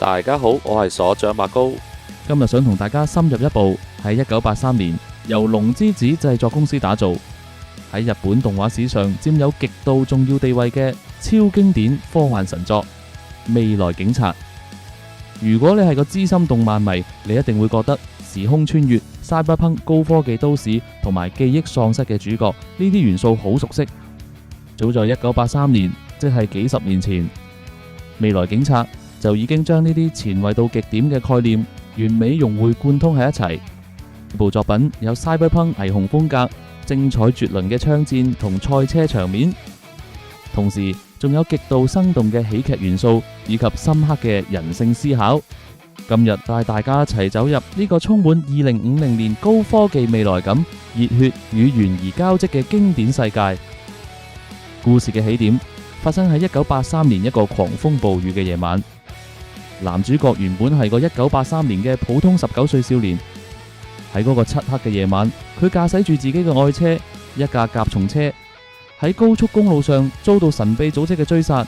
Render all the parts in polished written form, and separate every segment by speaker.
Speaker 1: 大家好，我係所長馬高。
Speaker 2: 今日想同大家深入一步，喺1983年由龍之子製作公司打造，喺日本動畫史上佔有極度重要地位嘅超經典科幻神作《未來警察》。如果你係個資深動漫迷，你一定會覺得時空穿越、cyberpunk 高科技都市同埋記憶喪失嘅主角呢啲元素好熟悉。早在1983年，即係幾十年前，《未來警察》就已經將呢啲前衛到極點嘅概念完美融會貫通喺一齊。部作品有 cyberpunk 霓虹風格、精彩絕倫嘅槍戰同賽車場面，同時仲有極度生動嘅喜劇元素以及深刻嘅人性思考。今日帶大家一齊走入呢個充滿2050年高科技未來感、熱血與懸疑交織嘅經典世界。故事嘅起點發生喺1983年一個狂風暴雨嘅夜晚。男主角原本係個1983年嘅普通19歲少年，喺嗰個漆黑嘅夜晚，佢駕駛住自己嘅愛車，一架甲蟲車，喺高速公路上遭到神秘組織嘅追殺。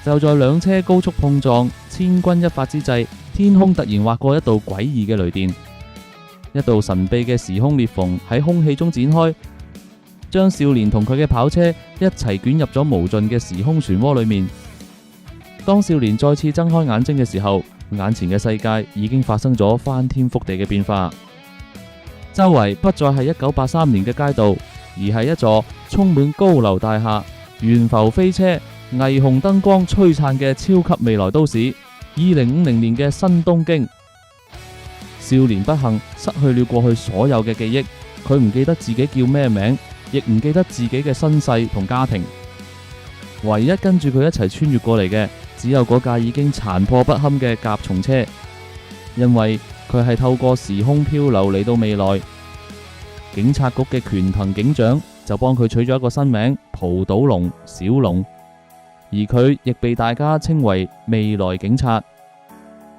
Speaker 2: 就在兩車高速碰撞、千鈞一髮之際，天空突然劃過一道詭異嘅雷電，一道神秘嘅時空裂縫喺空氣中展開，將少年同佢嘅跑車一齊捲入咗無盡嘅時空漩渦裏面。當少年再次睜開眼睛嘅時候，眼前嘅世界已經發生咗翻天覆地嘅變化。周圍不再係1983年嘅街道，而係一座充滿高樓大廈、懸浮飛車、霓虹燈光璀璨嘅超級未來都市——2050年嘅新東京。少年不幸失去了過去所有嘅記憶，佢唔記得自己叫咩名，亦唔記得自己嘅身世同家庭。唯一跟住佢一齊穿越過嚟嘅，只有嗰架已經殘破不堪嘅甲蟲車，因為佢係透過時空漂流嚟到未來。警察局嘅權藤警長就幫佢取咗一個新名蒲島龍小龍，而佢亦被大家稱為未來警察。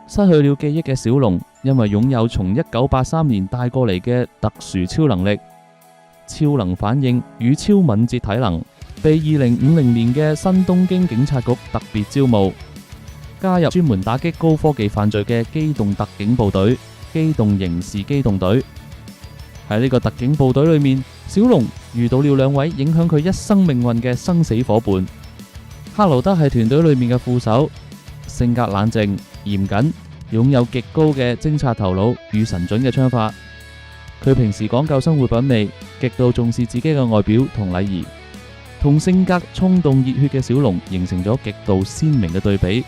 Speaker 2: 失去了記憶嘅小龍，因為擁有從1983年帶過嚟嘅特殊超能力——超能反應與超敏捷體能，被2050年嘅新東京警察局特別招募，加入專門打擊高科技犯罪嘅機動特警部隊——機動刑事機動隊。喺呢個特警部隊裏面，小龍遇到了兩位影響佢一生命運嘅生死夥伴。克勞德係團隊裏面嘅副手，性格冷靜嚴謹，擁有極高嘅偵察頭腦與神準嘅槍法。佢平時講究生活品味，極度重視自己嘅外表同禮儀，同性格衝動熱血嘅小龍形成咗極度鮮明嘅對比。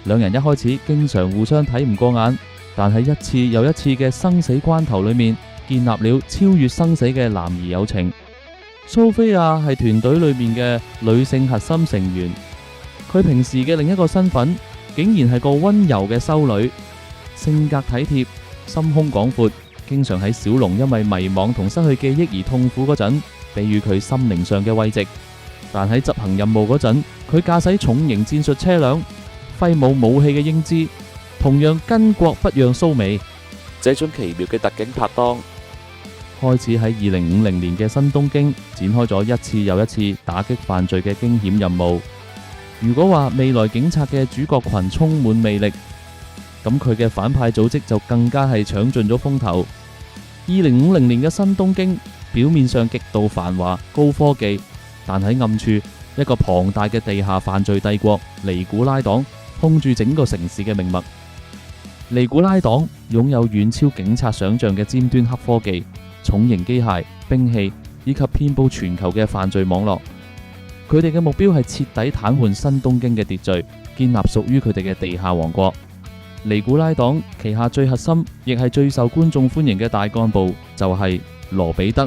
Speaker 2: 兩人一開始經常互相睇唔過眼，但喺一次又一次嘅生死關頭裏面，建立了超越生死嘅男兒友情。蘇菲亞係團隊裏面嘅女性核心成員，佢平時嘅另一個身份竟然係個溫柔嘅修女，性格體貼，心胸廣闊，經常喺小龍因為迷惘同失去記憶而痛苦嗰陣，俾予佢心靈上嘅慰藉。但喺執行任務嗰陣，佢駕駛重型戰術車輛，揮舞武器嘅英姿，同樣巾幗不讓鬚眉。
Speaker 1: 這種奇妙嘅特警拍檔，
Speaker 2: 開始喺2050年嘅新東京展開咗一次又一次打擊犯罪嘅驚險任務。如果話未來警察嘅主角群充滿魅力，咁佢嘅反派組織就更加係搶盡咗風頭。2050年嘅新東京表面上極度繁華高科技，但喺暗處一個龐大嘅地下犯罪帝國尼古拉黨控住整個城市嘅命脈。尼古拉黨擁有遠超警察想象嘅尖端黑科技、重型機械、兵器以及遍佈全球嘅犯罪網絡。佢哋嘅目標係徹底癱瘓新東京嘅秩序，建立屬於佢哋嘅地下王國。尼古拉黨旗下最核心亦係最受觀眾歡迎嘅大幹部就係羅比德。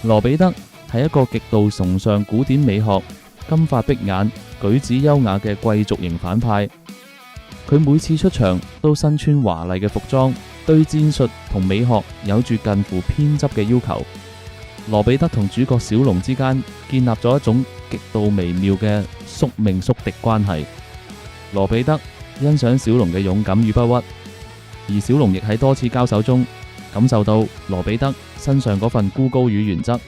Speaker 2: 羅比德係一個極度崇尚古典美學、金髮碧眼、舉止優雅嘅貴族型反派。佢每次出場都身穿華麗嘅服裝，對戰術同美學有住近乎偏執嘅要求。羅比德同主角小龍之間建立咗一種極度微妙嘅宿命宿敵關係。羅比德欣賞小龍嘅勇敢與不屈，而小龍亦喺多次交手中感受到羅比德身上嗰份孤高與原則。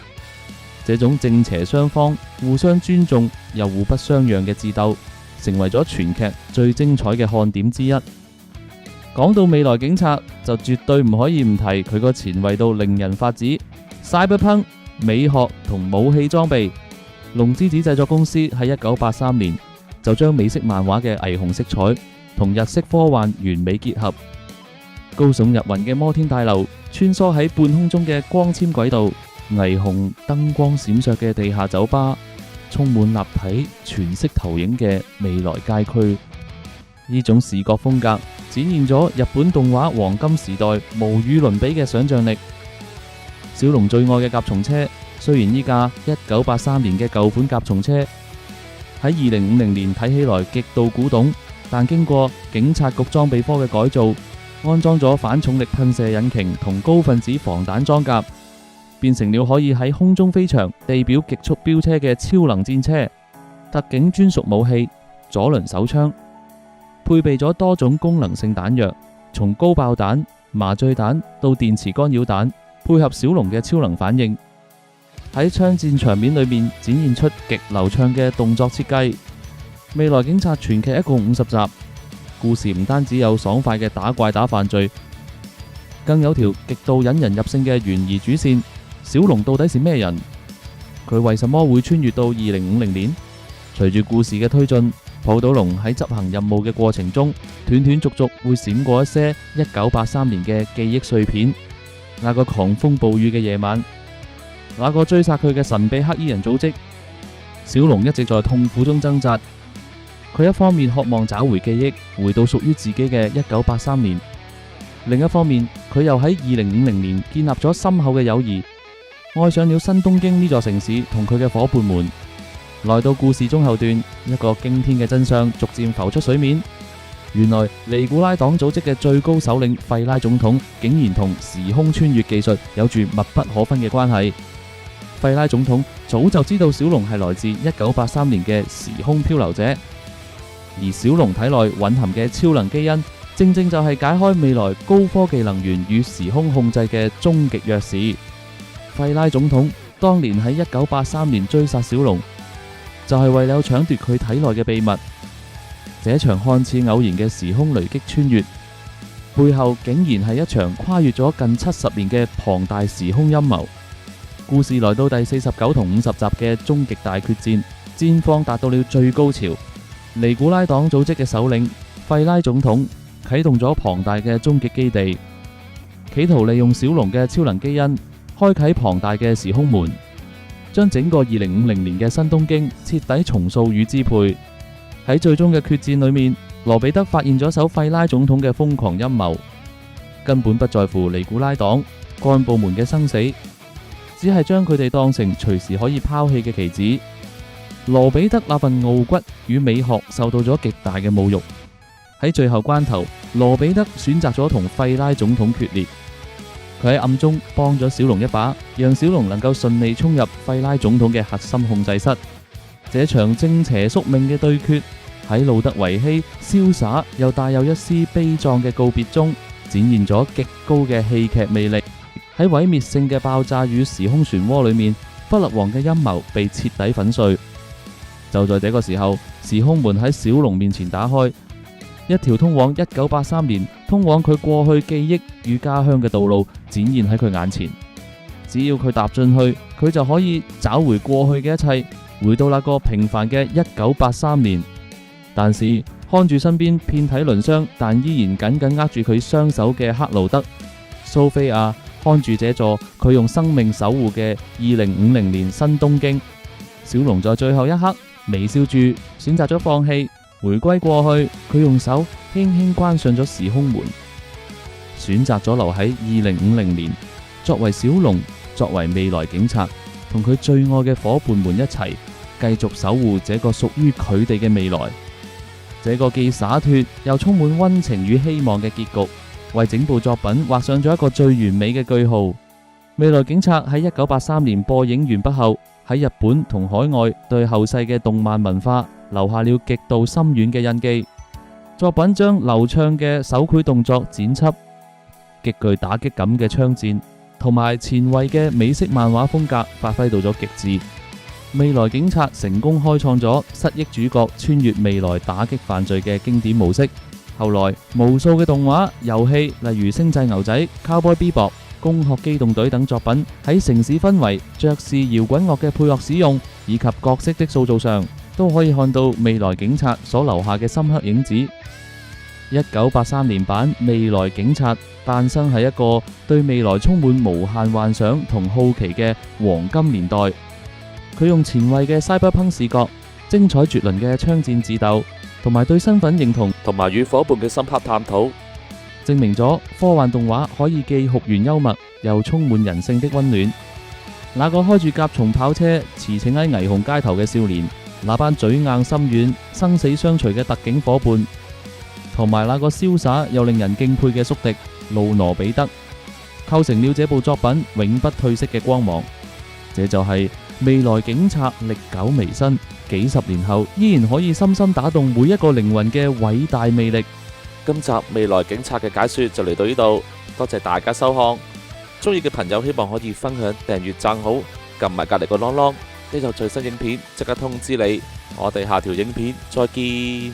Speaker 2: 這種正邪雙方互相尊重又互不相讓嘅智鬥，成為咗全劇最精彩嘅看點之一。講到未來警察，就絕對唔可以唔提佢個前衛到令人髮指、Cyberpunk 美學同武器裝備。龍之子製作公司喺1983年就將美式漫畫嘅霓虹色彩同日式科幻完美結合，高聳入雲嘅摩天大樓，穿梭喺半空中嘅光纖軌道，霓虹燈光閃爍嘅地下酒吧，充滿立體全息投影嘅未來街區。呢種視覺風格展現咗日本動畫黃金時代無與倫比嘅想象力。小龍最愛嘅甲蟲車，雖然依架1983年嘅舊款甲蟲車喺2050年睇起來極度古董，但經過警察局裝備科嘅改造，安裝咗反重力噴射引擎同高分子防彈裝甲，變成了可以喺空中飛翔、地表極速飆車嘅超能戰車。特警專屬武器左輪手槍，配備咗多種功能性彈藥，從高爆彈、麻醉彈到電磁干擾彈，配合小龍嘅超能反應，喺槍戰場面裏面展現出極流暢嘅動作設計。未來警察全劇一共50集，故事唔單止有爽快嘅打怪打犯罪，更有條極度引人入勝嘅懸疑主線。小龍到底是咩人？佢為什麼會穿越到2050年？隨住故事嘅推進，浦島龍喺執行任務嘅過程中，斷斷續續會閃過一些1983年嘅記憶碎片。那個狂風暴雨嘅夜晚，那個追殺佢嘅神秘黑衣人組織，小龍一直在痛苦中掙扎。佢一方面渴望找回記憶，回到屬於自己嘅1983年，另一方面佢又喺2050年建立咗深厚嘅友誼，愛上了新東京呢座城市同佢嘅伙伴們。來到故事中後段，一個驚天嘅真相逐漸浮出水面。原來尼古拉黨組織嘅最高首領費拉總統竟然同時空穿越技術有住密不可分嘅關係。費拉總統早就知道小龍係來自1983年嘅時空漂流者，而小龍體內蘊含嘅超能基因，正正就係解開未來高科技能源與時空控制嘅終極鑰匙。費拉總統當年喺1983年追殺小龍，就係為了搶奪佢體內嘅秘密。這場看似偶然嘅時空雷擊穿越，背後竟然係一場跨越咗近70年嘅龐大時空陰謀。故事來到第49同50集嘅終極大決戰，戰況達到了最高潮。尼古拉黨組織嘅首領費拉總統啟動咗龐大嘅終極基地，企圖利用小龍嘅超能基因開啟龐大嘅時空門，將整個2050年嘅新東京徹底重塑與支配。喺最終嘅決戰裏面，羅比德發現咗手費拉總統嘅瘋狂陰謀，根本不在乎尼古拉黨幹部們嘅生死，只係將佢哋當成隨時可以拋棄嘅棋子。羅比德那份傲骨與美學受到咗極大嘅侮辱。喺最後關頭，羅比德選擇咗同費拉總統決裂，佢喺暗中幫咗小龍一把，讓小龍能夠順利衝入費拉總統嘅核心控制室。這場正邪宿命嘅對決，喺路德維希瀟灑又帶有一絲悲壯嘅告別中，展現咗極高嘅戲劇魅力。喺毀滅性嘅爆炸與時空漩渦裏面，不勒王嘅陰謀被徹底粉碎。就在這個時候，時空門喺小龍面前打開，一條通往1983年、通往佢過去記憶與家鄉嘅道路展現喺佢眼前。只要佢踏進去，佢就可以找回過去嘅一切，回到那個平凡嘅1983年。但是看住身邊遍體鱗傷但依然緊緊握住佢雙手嘅克勞德、蘇菲亞，看住這座佢用生命守護嘅2050年新東京，小龍在最後一刻微笑住選擇咗放棄，回歸過去。佢用手輕輕關上咗時空門，選擇咗留喺2050年，作為小龍，作為未來警察，同佢最愛嘅伙伴們一齊繼續守護這個屬於佢哋嘅未來。這個既灑脫又充滿溫情與希望嘅結局，為整部作品畫上咗一個最完美嘅句號。未來警察喺1983年播映完畢後，喺日本同海外對後世嘅動漫文化留下了極度深遠嘅印記。作品將流暢嘅手繪動作剪輯、極具打擊感嘅槍戰同埋前衛嘅美式漫畫風格發揮到咗極致。未來警察成功開創咗失憶主角穿越未來打擊犯罪嘅經典模式。後來無數嘅動畫、遊戲，例如《星際牛仔》、《Cowboy Bebop》、《攻殼機動隊》等作品，喺城市氛圍、爵士搖滾樂嘅配樂使用以及角色的塑造上，都可以看到未來警察所留下嘅深刻影子。1983年版《未來警察》誕生喺一個對未來充滿無限幻想同好奇嘅黃金年代。佢用前衛嘅 Cyberpunk 視覺、精彩絕倫嘅槍戰智鬥，同埋對身份認同
Speaker 1: 同埋與伙伴嘅深刻探討，
Speaker 2: 證明咗科幻動畫可以既酷炫幽默，又充滿人性的溫暖。那個開住甲蟲跑車馳騁喺霓虹街頭嘅少年，那班嘴硬心軟、生死相隨嘅特警伙伴，同埋那個瀟灑又令人敬佩嘅宿敵路羅彼得，構成了這部作品永不褪色嘅光芒。這就係未來警察歷久彌新，幾十年後依然可以深深打動每一個靈魂嘅偉大魅力。
Speaker 1: 今集未來警察嘅解說就嚟到呢度，多謝大家收看。中意嘅朋友希望可以分享、訂閱、讚好，撳埋隔籬個啷啷，一有最新影片即刻通知你。我哋下條影片再見。